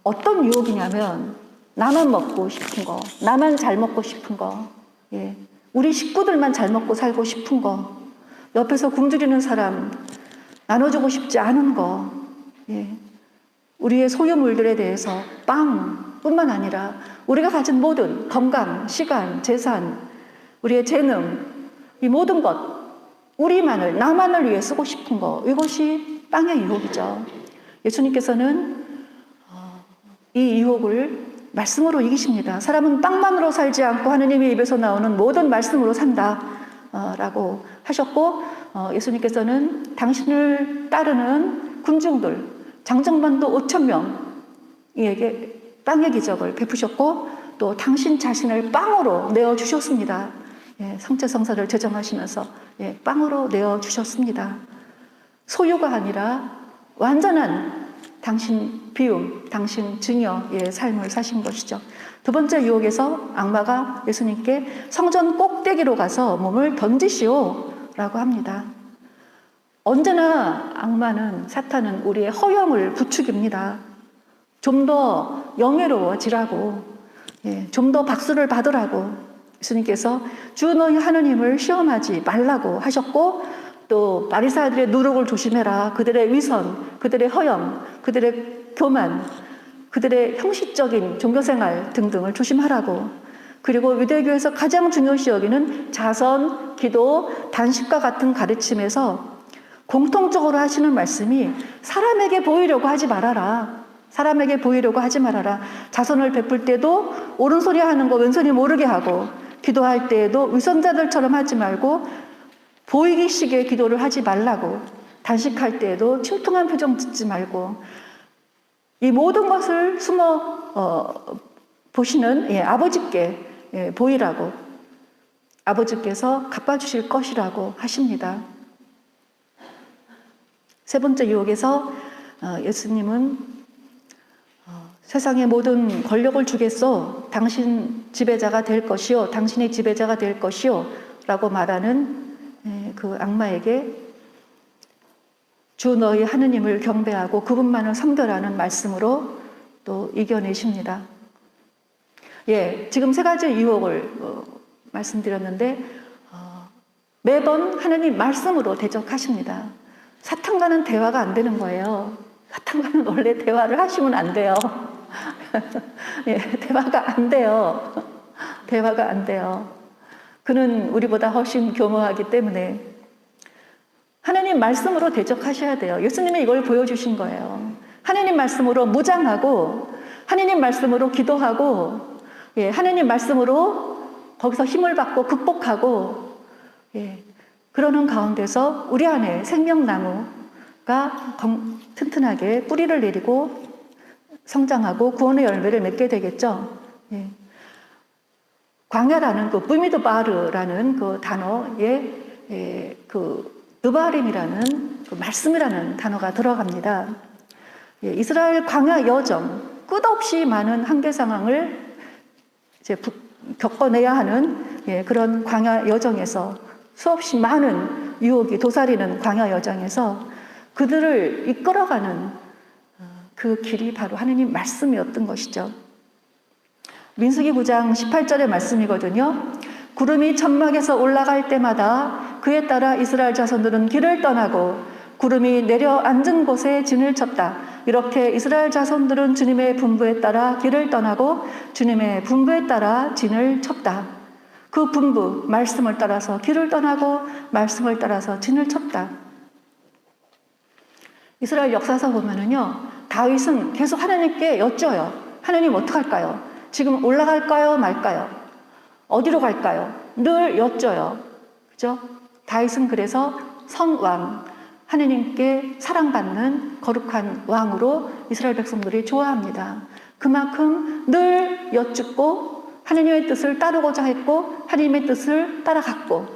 어떤 유혹이냐면 나만 먹고 싶은 거, 나만 잘 먹고 싶은 거, 우리 식구들만 잘 먹고 살고 싶은 거, 옆에서 굶주리는 사람 나눠주고 싶지 않은 거, 우리의 소유물들에 대해서 빵뿐만 아니라 우리가 가진 모든 건강, 시간, 재산, 우리의 재능, 이 모든 것, 우리만을, 나만을 위해 쓰고 싶은 거, 이것이 빵의 유혹이죠. 예수님께서는 이 유혹을 말씀으로 이기십니다. 사람은 빵만으로 살지 않고 하느님의 입에서 나오는 모든 말씀으로 산다 라고 하셨고, 예수님께서는 당신을 따르는 군중들 장정반도 5,000명에게 빵의 기적을 베푸셨고, 또 당신 자신을 빵으로 내어주셨습니다. 성체성사를 제정하시면서 빵으로 내어주셨습니다. 소유가 아니라 완전한 당신 비움, 당신 증여의 삶을 사신 것이죠. 두 번째 유혹에서 악마가 예수님께 성전 꼭대기로 가서 몸을 던지시오 라고 합니다. 언제나 악마는, 사탄은 우리의 허영을 부추깁니다. 좀 더 영예로워지라고, 좀 더 박수를 받으라고. 예수님께서 주 너희 하느님을 시험하지 말라고 하셨고, 또 바리새인들의 누룩을 조심해라. 그들의 위선, 그들의 허영, 그들의 교만, 그들의 형식적인 종교생활 등등을 조심하라고. 그리고 유대교에서 가장 중요시 여기는 자선, 기도, 단식과 같은 가르침에서 공통적으로 하시는 말씀이 사람에게 보이려고 하지 말아라. 사람에게 보이려고 하지 말아라. 자선을 베풀 때도 오른손이 하는 거 왼손이 모르게 하고, 기도할 때에도 위선자들처럼 하지 말고 보이기식의 기도를 하지 말라고, 단식할 때에도 침통한 표정 짓지 말고, 이 모든 것을 숨어 보시는 아버지께 보이라고, 아버지께서 갚아주실 것이라고 하십니다. 세 번째 유혹에서 예수님은 세상의 모든 권력을 주겠소. 당신 지배자가 될 것이요. 당신의 지배자가 될 것이요. 라고 말하는 그 악마에게 주 너희 하느님을 경배하고 그분만을 섬겨라는 말씀으로 또 이겨내십니다. 지금 세 가지 유혹을 말씀드렸는데 매번 하느님 말씀으로 대적하십니다. 사탄과는 대화가 안 되는 거예요. 사탄과는 원래 대화를 하시면 안 돼요. 대화가 안 돼요. 대화가 안 돼요. 그는 우리보다 훨씬 교모하기 때문에 하나님 말씀으로 대적하셔야 돼요. 예수님이 이걸 보여주신 거예요. 하나님 말씀으로 무장하고 하나님 말씀으로 기도하고 하나님 말씀으로 거기서 힘을 받고 극복하고 그러는 가운데서 우리 안에 생명나무가 튼튼하게 뿌리를 내리고 성장하고 구원의 열매를 맺게 되겠죠. 광야라는 그 부미드바르라는 그 단어에 그 느바림이라는 그 말씀이라는 단어가 들어갑니다. 이스라엘 광야 여정, 끝없이 많은 한계 상황을 이제 겪어내야 하는 그런 광야 여정에서 수없이 많은 유혹이 도사리는 광야 여정에서 그들을 이끌어가는 그 길이 바로 하느님 말씀이었던 것이죠. 민수기 9장 18절의 말씀이거든요. 구름이 천막에서 올라갈 때마다 그에 따라 이스라엘 자손들은 길을 떠나고 구름이 내려 앉은 곳에 진을 쳤다. 이렇게 이스라엘 자손들은 주님의 분부에 따라 길을 떠나고 주님의 분부에 따라 진을 쳤다. 그 분부, 말씀을 따라서 길을 떠나고 말씀을 따라서 진을 쳤다. 이스라엘 역사서 보면은요, 다윗은 계속 하나님께 여쭤요. 하나님 어떡할까요? 지금 올라갈까요? 말까요? 어디로 갈까요? 늘 여쭤요. 그죠? 다윗은 그래서 선왕, 하느님께 사랑받는 거룩한 왕으로 이스라엘 백성들이 좋아합니다. 그만큼 늘 여쭙고 하느님의 뜻을 따르고자 했고 하느님의 뜻을 따라갔고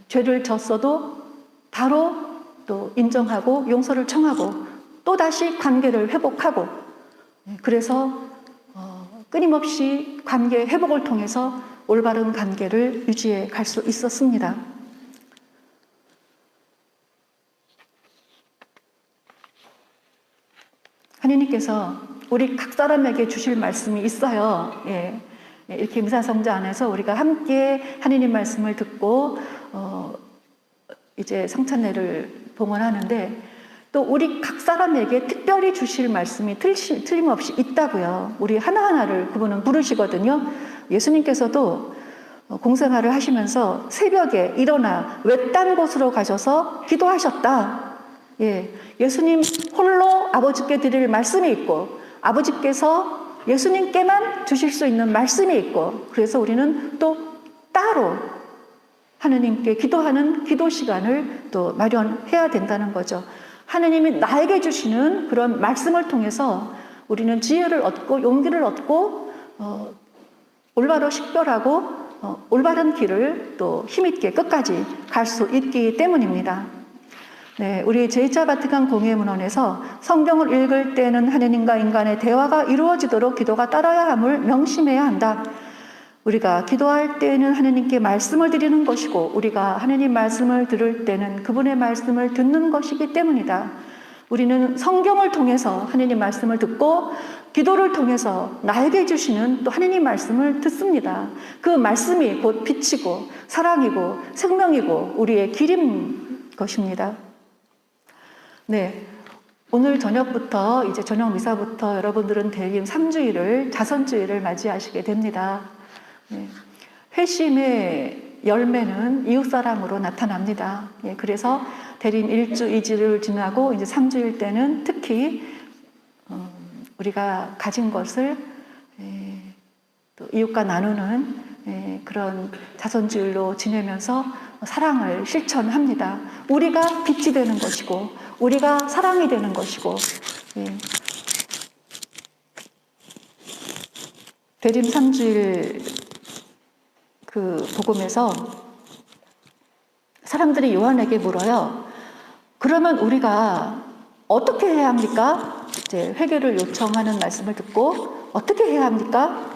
죄를 졌어도 바로 또 인정하고 용서를 청하고 또다시 관계를 회복하고 그래서 끊임없이 관계 회복을 통해서 올바른 관계를 유지해 갈 수 있었습니다. 하느님께서 우리 각 사람에게 주실 말씀이 있어요. 이렇게 미사성자 안에서 우리가 함께 하느님 말씀을 듣고 이제 성찬례를 봉헌하는데 또 우리 각 사람에게 특별히 주실 말씀이 틀림없이 있다고요. 우리 하나하나를 그분은 부르시거든요. 예수님께서도 공생활을 하시면서 새벽에 일어나 외딴 곳으로 가셔서 기도하셨다. 예수님 홀로 아버지께 드릴 말씀이 있고 아버지께서 예수님께만 주실 수 있는 말씀이 있고 그래서 우리는 또 따로 하느님께 기도하는 기도 시간을 또 마련해야 된다는 거죠. 하느님이 나에게 주시는 그런 말씀을 통해서 우리는 지혜를 얻고 용기를 얻고 올바로 식별하고 올바른 길을 또 힘있게 끝까지 갈 수 있기 때문입니다. 우리 제2차 바티칸 공예문헌에서 성경을 읽을 때는 하느님과 인간의 대화가 이루어지도록 기도가 따라야 함을 명심해야 한다. 우리가 기도할 때는 하느님께 말씀을 드리는 것이고 우리가 하느님 말씀을 들을 때는 그분의 말씀을 듣는 것이기 때문이다. 우리는 성경을 통해서 하느님 말씀을 듣고 기도를 통해서 나에게 주시는 또 하느님 말씀을 듣습니다. 그 말씀이 곧 빛이고 사랑이고 생명이고 우리의 길인 것입니다. 오늘 저녁부터 이제 저녁 미사부터 여러분들은 대림 3주일을 자선주일을 맞이하시게 됩니다. 회심의 열매는 이웃사랑으로 나타납니다. 그래서 대림 1주, 2주를 지나고 이제 3주일 때는 특히 우리가 가진 것을 또 이웃과 나누는 그런 자선주일로 지내면서 사랑을 실천합니다. 우리가 빛이 되는 것이고 우리가 사랑이 되는 것이고 대림 3주일 그 복음에서 사람들이 요한에게 물어요. 그러면 우리가 어떻게 해야 합니까? 이제 회개를 요청하는 말씀을 듣고 어떻게 해야 합니까?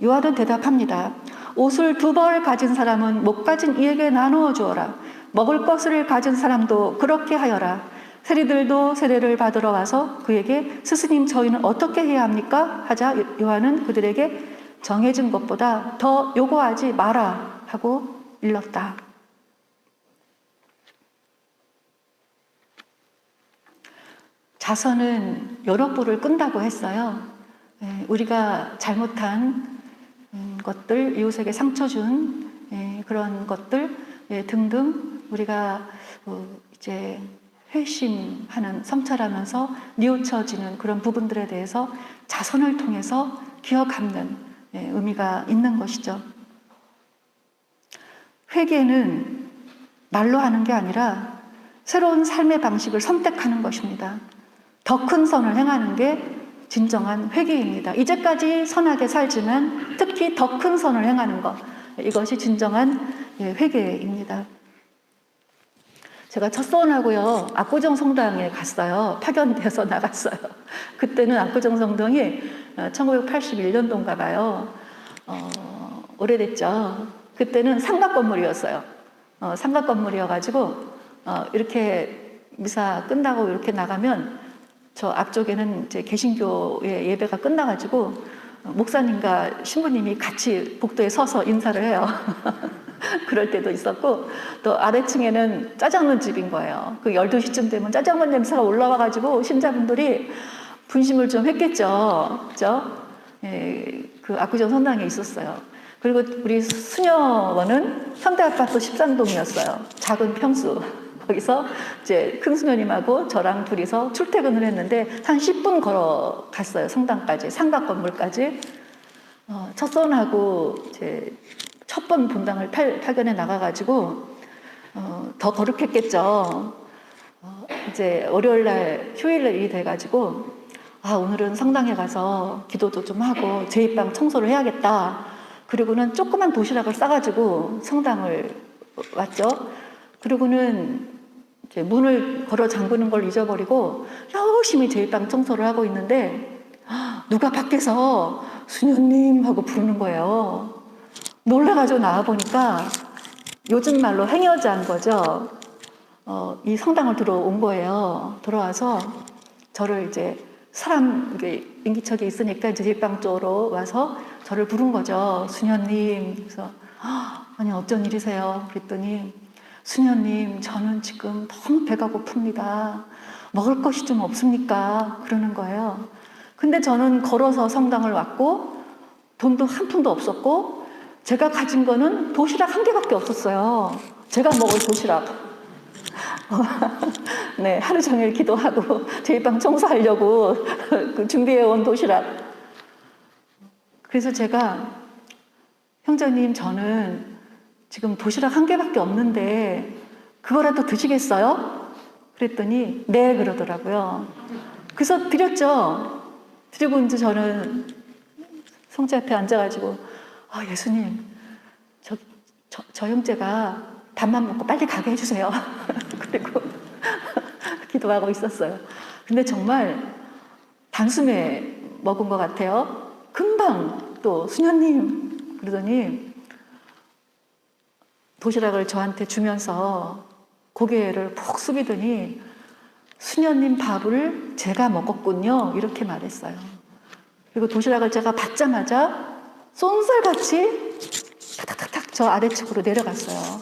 요한은 대답합니다. 옷을 2벌 가진 사람은 못 가진 이에게 나누어 주어라. 먹을 것을 가진 사람도 그렇게 하여라. 세리들도 세례를 받으러 와서 그에게 스스님 저희는 어떻게 해야 합니까? 하자 요한은 그들에게 정해진 것보다 더 요구하지 마라 하고 일렀다. 자선은 여러 뿔을 끈다고 했어요. 우리가 잘못한 것들, 이웃에게 상처 준 그런 것들 등등 우리가 이제 회심하는 성찰하면서 뉘우쳐지는 그런 부분들에 대해서 자선을 통해서 기억 갚는 의미가 있는 것이죠. 회개는 말로 하는 게 아니라 새로운 삶의 방식을 선택하는 것입니다. 더 큰 선을 행하는 게 진정한 회개입니다. 이제까지 선하게 살지만 특히 더 큰 선을 행하는 것, 이것이 진정한 회개입니다. 제가 첫 소원하고요, 압구정 성당에 갔어요. 파견돼서 나갔어요. 그때는 압구정 성당이 1981년도인가 봐요. 오래됐죠. 그때는 상가 건물이었어요. 상가 건물이어가지고 이렇게 미사 끝나고 이렇게 나가면 저 앞쪽에는 이제 개신교의 예배가 끝나가지고 목사님과 신부님이 같이 복도에 서서 인사를 해요. 그럴 때도 있었고, 또 아래층에는 짜장면 집인 거예요. 그 12시쯤 되면 짜장면 냄새가 올라와가지고 신자분들이 분심을 좀 했겠죠. 그죠? 그 압구정 성당에 있었어요. 그리고 우리 수녀원은 현대아파트 13동이었어요. 작은 평수. 거기서 이제 큰 수녀님하고 저랑 둘이서 출퇴근을 했는데 한 10분 걸어갔어요. 성당까지, 상가 건물까지. 첫 선하고 이제 첫 번 본당을 파견에 나가가지고 더 거룩했겠죠. 이제 월요일날 휴일날이 돼가지고 오늘은 성당에 가서 기도도 좀 하고 제2방 청소를 해야겠다. 그리고는 조그만 도시락을 싸가지고 성당을 왔죠. 그리고는 이제 문을 걸어 잠그는 걸 잊어버리고 열심히 제2방 청소를 하고 있는데 누가 밖에서 수녀님 하고 부르는 거예요. 놀라가지고 나와보니까 요즘 말로 행여자인 거죠. 이 성당을 들어온 거예요. 들어와서 저를 이제 사람 인기척이 있으니까 이제 제2방 쪽으로 와서 저를 부른 거죠. 수녀님. 그래서 아니 어쩐 일이세요? 그랬더니 수녀님, 저는 지금 너무 배가 고픕니다. 먹을 것이 좀 없습니까? 그러는 거예요. 근데 저는 걸어서 성당을 왔고 돈도 한 푼도 없었고 제가 가진 거는 도시락 한 개밖에 없었어요. 제가 먹을 도시락. 네, 하루 종일 기도하고 제2방 청소하려고 준비해온 도시락. 그래서 제가 형제님, 저는 지금 도시락 한 개밖에 없는데 그거라도 드시겠어요? 그랬더니 네 그러더라고요. 그래서 드렸죠. 드리고 이제 저는 성체 앞에 앉아가지고 예수님, 저 형제가 밥만 먹고 빨리 가게 해주세요. 그리고 기도하고 있었어요. 근데 정말 단숨에 먹은 것 같아요. 금방 또 수녀님 그러더니 도시락을 저한테 주면서 고개를 푹 숙이더니 수녀님 밥을 제가 먹었군요. 이렇게 말했어요. 그리고 도시락을 제가 받자마자 쏜살같이 탁탁탁탁 저 아래측으로 내려갔어요.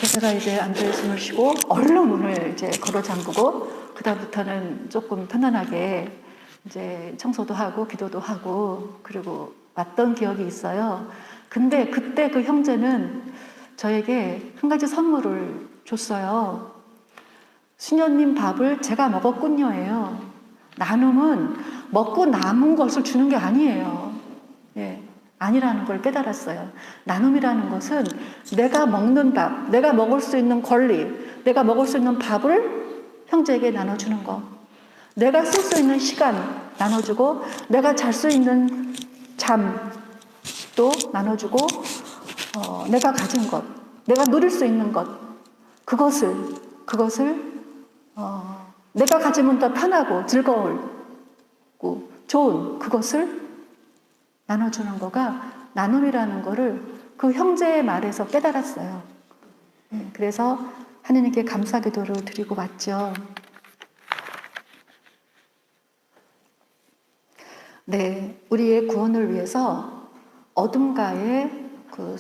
제가 이제 앉아 숨을 쉬고 얼른 문을 이제 걸어 잠그고 그다음부터는 조금 편안하게 이제 청소도 하고 기도도 하고 그리고 왔던 기억이 있어요. 근데 그때 그 형제는 저에게 한 가지 선물을 줬어요. 수녀님 밥을 제가 먹었군요예요. 나눔은 먹고 남은 것을 주는 게 아니에요. 아니라는 걸 깨달았어요. 나눔이라는 것은 내가 먹는 밥, 내가 먹을 수 있는 권리, 내가 먹을 수 있는 밥을 형제에게 나눠주는 거. 내가 쓸 수 있는 시간 나눠주고, 내가 잘 수 있는 잠도 나눠주고, 내가 가진 것, 내가 누릴 수 있는 것, 그것을 내가 가지면 더 편하고 즐거울고 좋은 그것을 나눠주는 거가 나눔이라는 거를 그 형제의 말에서 깨달았어요. 그래서 하느님께 감사 기도를 드리고 왔죠. 네, 우리의 구원을 위해서 어둠과의 그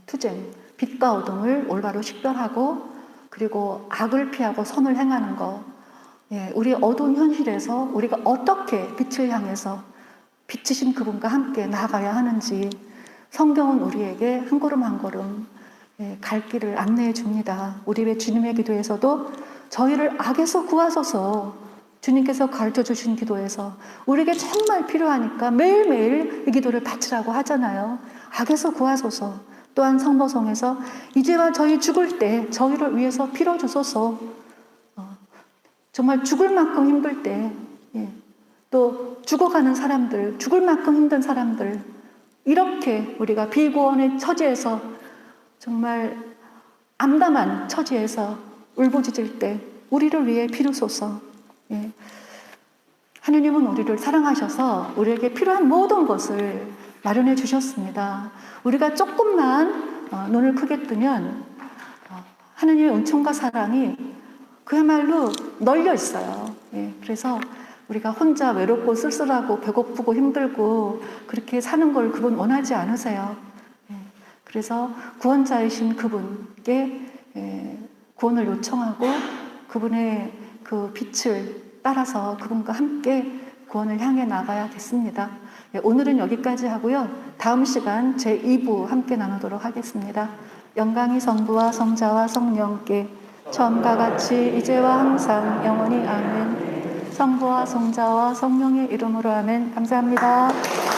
투쟁, 빛과 어둠을 올바로 식별하고 그리고 악을 피하고 선을 행하는 거. 우리 어두운 현실에서 우리가 어떻게 빛을 향해서 빛이신 그분과 함께 나아가야 하는지 성경은 우리에게 한 걸음 한 걸음 갈 길을 안내해 줍니다. 우리 왜 주님의 기도에서도 저희를 악에서 구하소서, 주님께서 가르쳐 주신 기도에서 우리에게 정말 필요하니까 매일매일 이 기도를 바치라고 하잖아요. 악에서 구하소서. 또한 성모성에서 이제와 저희 죽을 때 저희를 위해서 빌어 주소서. 정말 죽을 만큼 힘들 때, 또 죽어가는 사람들, 죽을 만큼 힘든 사람들, 이렇게 우리가 비구원의 처지에서 정말 암담한 처지에서 울부짖을 때 우리를 위해 비루소서. 하느님은 우리를 사랑하셔서 우리에게 필요한 모든 것을 마련해 주셨습니다. 우리가 조금만 눈을 크게 뜨면 하느님의 은총과 사랑이 그야말로 널려 있어요. 그래서 우리가 혼자 외롭고 쓸쓸하고 배고프고 힘들고 그렇게 사는 걸 그분 원하지 않으세요. 그래서 구원자이신 그분께 구원을 요청하고 그분의 그 빛을 따라서 그분과 함께 구원을 향해 나가야겠습니다. 오늘은 여기까지 하고요. 다음 시간 제2부 함께 나누도록 하겠습니다. 영광이 성부와 성자와 성령께 처음과 같이 이제와 항상 영원히 아멘. 성부와 성자와 성령의 이름으로 아멘. 감사합니다.